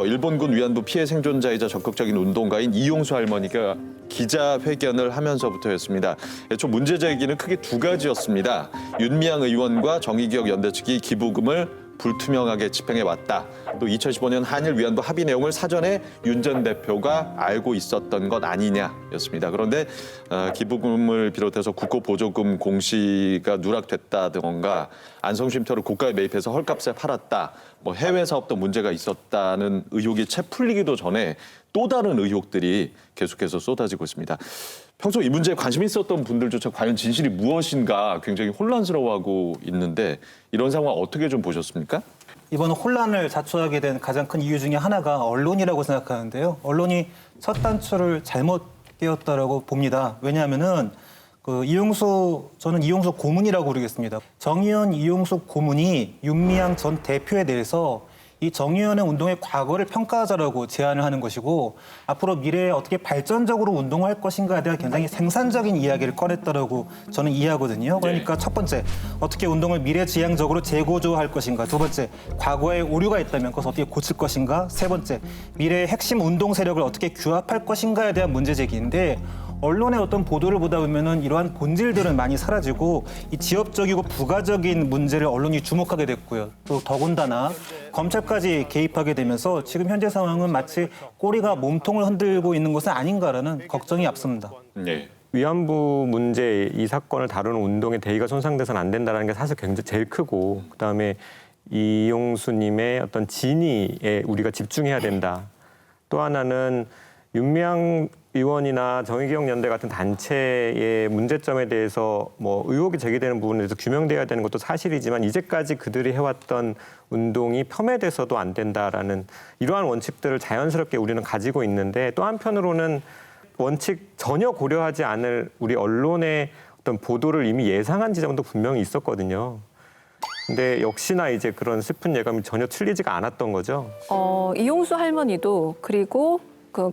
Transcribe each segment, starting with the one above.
일본군 위안부 피해 생존자이자 적극적인 운동가인 이용수 할머니가 기자회견을 하면서부터였습니다. 애초 문제 제기는 크게 두 가지였습니다. 윤미향 의원과 정의기억 연대 측이 기부금을 불투명하게 집행해왔다. 또 2015년 한일 위안부 합의 내용을 사전에 윤 전 대표가 알고 있었던 것 아니냐였습니다. 그런데 기부금을 비롯해서 국고보조금 공시가 누락됐다던가 안성쉼터를 고가에 매입해서 헐값에 팔았다. 뭐 해외 사업도 문제가 있었다는 의혹이 채 풀리기도 전에 또 다른 의혹들이 계속해서 쏟아지고 있습니다. 평소 이 문제에 관심 있었던 분들조차 과연 진실이 무엇인가 굉장히 혼란스러워하고 있는데 이런 상황 어떻게 좀 보셨습니까? 이번 혼란을 자초하게 된 가장 큰 이유 중에 하나가 언론이라고 생각하는데요. 언론이 첫 단추를 잘못 깨었다라고 봅니다. 왜냐하면은 저는 이용수 고문이라고 부르겠습니다. 정의연 이용수 고문이 윤미향 전 대표에 대해서 이 정의연의 운동의 과거를 평가하자라고 제안을 하는 것이고 앞으로 미래에 어떻게 발전적으로 운동할 것인가에 대한 굉장히 생산적인 이야기를 꺼냈다라고 저는 이해하거든요. 그러니까 첫 번째, 어떻게 운동을 미래지향적으로 재고조할 것인가. 두 번째, 과거에 오류가 있다면 그것을 어떻게 고칠 것인가. 세 번째, 미래의 핵심 운동 세력을 어떻게 규합할 것인가에 대한 문제 제기인데 언론의 어떤 보도를 보다 보면은 이러한 본질들은 많이 사라지고 이 지역적이고 부가적인 문제를 언론이 주목하게 됐고요. 또 더군다나 검찰까지 개입하게 되면서 지금 현재 상황은 마치 꼬리가 몸통을 흔들고 있는 것은 아닌가라는 걱정이 앞섭니다. 네. 위안부 문제 이 사건을 다루는 운동의 대의가 손상돼서는 안 된다는 게 사실 굉장히 제일 크고 그다음에 이용수님의 어떤 진위에 우리가 집중해야 된다. 또 하나는 윤미향 의원이나 정의기억연대 같은 단체의 문제점에 대해서 뭐 의혹이 제기되는 부분에 대해서 규명돼야 되는 것도 사실이지만 이제까지 그들이 해왔던 운동이 폄훼돼서도 안 된다라는 이러한 원칙들을 자연스럽게 우리는 가지고 있는데 또 한편으로는 원칙 전혀 고려하지 않을 우리 언론의 어떤 보도를 이미 예상한 지점도 분명히 있었거든요. 근데 역시나 이제 그런 슬픈 예감이 전혀 틀리지가 않았던 거죠. 이용수 할머니도 그리고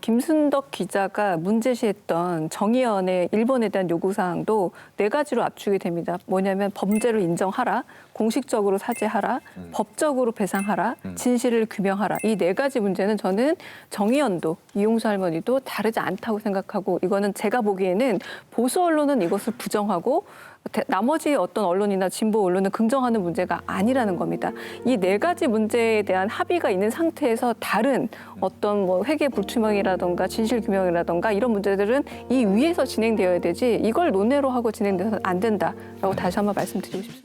김순덕 기자가 문제시했던 정의연의 일본에 대한 요구사항도 네 가지로 압축이 됩니다. 뭐냐면 범죄를 인정하라, 공식적으로 사죄하라, 법적으로 배상하라, 진실을 규명하라. 이 네 가지 문제는 저는 정의연도 이용수 할머니도 다르지 않다고 생각하고 이거는 제가 보기에는 보수 언론은 이것을 부정하고 나머지 어떤 언론이나 진보 언론은 긍정하는 문제가 아니라는 겁니다. 이 네 가지 문제에 대한 합의가 있는 상태에서 다른 어떤 뭐 회계 불투명이라던가 진실 규명이라던가 이런 문제들은 이 위에서 진행되어야 되지 이걸 논외로 하고 진행돼서는 안 된다라고 다시 한번 말씀드리고 싶습니다.